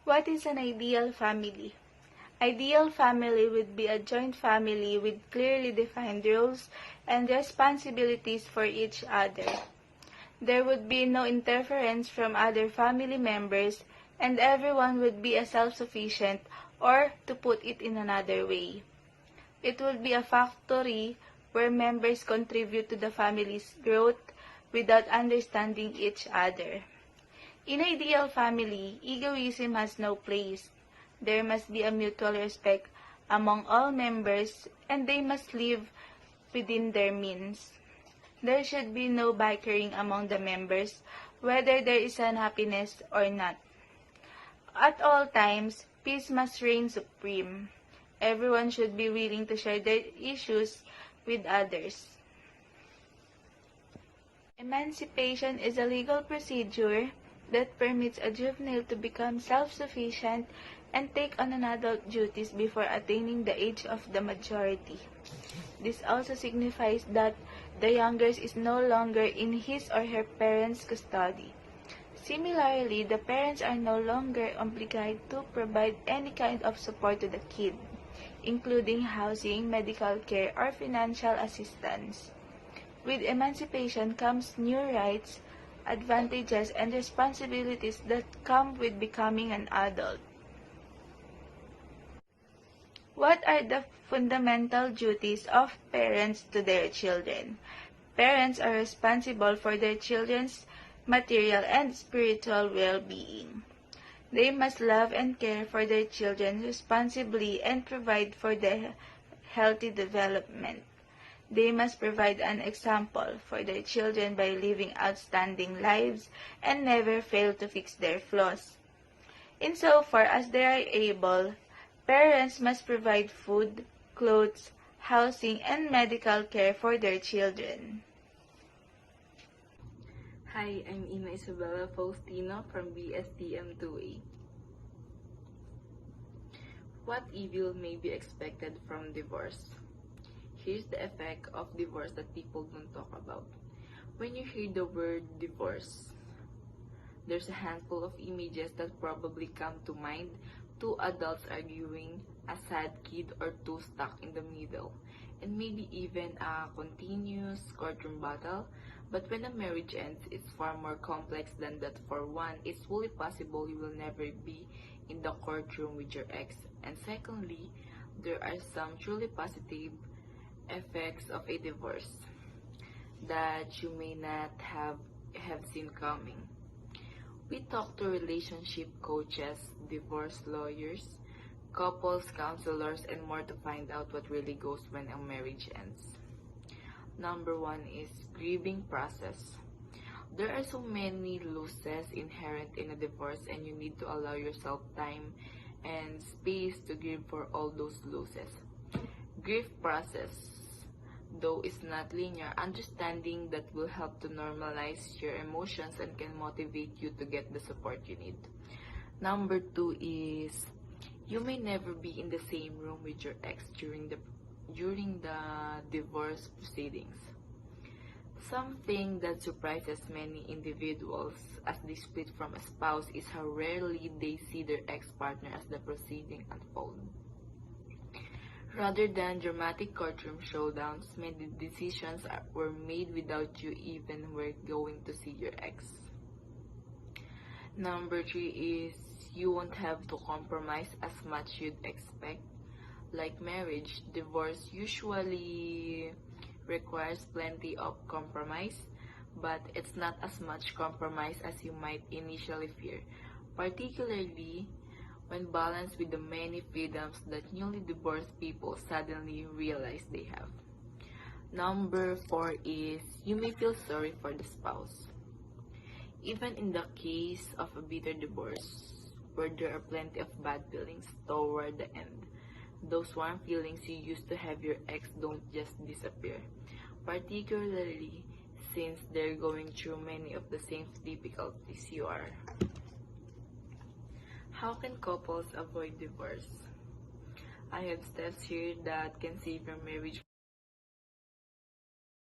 What is an ideal family? Ideal family would be a joint family with clearly defined roles and responsibilities for each other. There would be no interference from other family members, and everyone would be self-sufficient, or, to put it in another way, it would be a factory where members contribute to the family's growth without understanding each other. In an ideal family, egoism has no place. There must be a mutual respect among all members, and they must live within their means. There should be no bickering among the members, whether there is unhappiness or not. At all times, peace must reign supreme. Everyone should be willing to share their issues with others. Emancipation is a legal procedure that permits a juvenile to become self-sufficient and take on adult duties before attaining the age of the majority. This also signifies that the youngest is no longer in his or her parents' custody. Similarly, the parents are no longer obligated to provide any kind of support to the kid, including housing, medical care, or financial assistance. With emancipation comes new rights, advantages, and responsibilities that come with becoming an adult. What are the fundamental duties of parents to their children? Parents are responsible for their children's material and spiritual well-being. They must love and care for their children responsibly and provide for their healthy development. They must provide an example for their children by living outstanding lives and never fail to fix their flaws. Insofar as they are able, parents must provide food, clothes, housing, and medical care for their children. Hi, I'm Ina Isabella Faustino from BSTM 2A. What evil may be expected from divorce? Here's the effect of divorce that people don't talk about. When you hear the word divorce, there's a handful of images that probably come to mind. Two adults arguing, a sad kid or two stuck in the middle, and maybe even a continuous courtroom battle. But when a marriage ends, it's far more complex than that. For one, it's fully possible you will never be in the courtroom with your ex. And secondly, there are some truly positive effects of a divorce that you may not have seen coming. We talk to relationship coaches, divorce lawyers, couples counselors, and more to find out what really goes when a marriage ends. Number one is grieving process. There are so many losses inherent in a divorce, and you need to allow yourself time and space to grieve for all those losses. Grief process, though, is not linear. Understanding that will help to normalize your emotions and can motivate you to get the support you need. Number two is you may never be in the same room with your ex during the divorce proceedings. Something that surprises many individuals as they split from a spouse is how rarely they see their ex-partner as the proceeding unfold. Rather than dramatic courtroom showdowns, many decisions were made without you even were going to see your ex. Number three is you won't have to compromise as much you'd expect. Like marriage, divorce usually requires plenty of compromise, but it's not as much compromise as you might initially fear, particularly when balanced with the many freedoms that newly divorced people suddenly realize they have. Number four is you may feel sorry for the spouse. Even in the case of a bitter divorce, where there are plenty of bad feelings toward the end, those warm feelings you used to have your ex don't just disappear, particularly since they're going through many of the same difficulties you are. How can couples avoid divorce? I have steps here that can save your marriage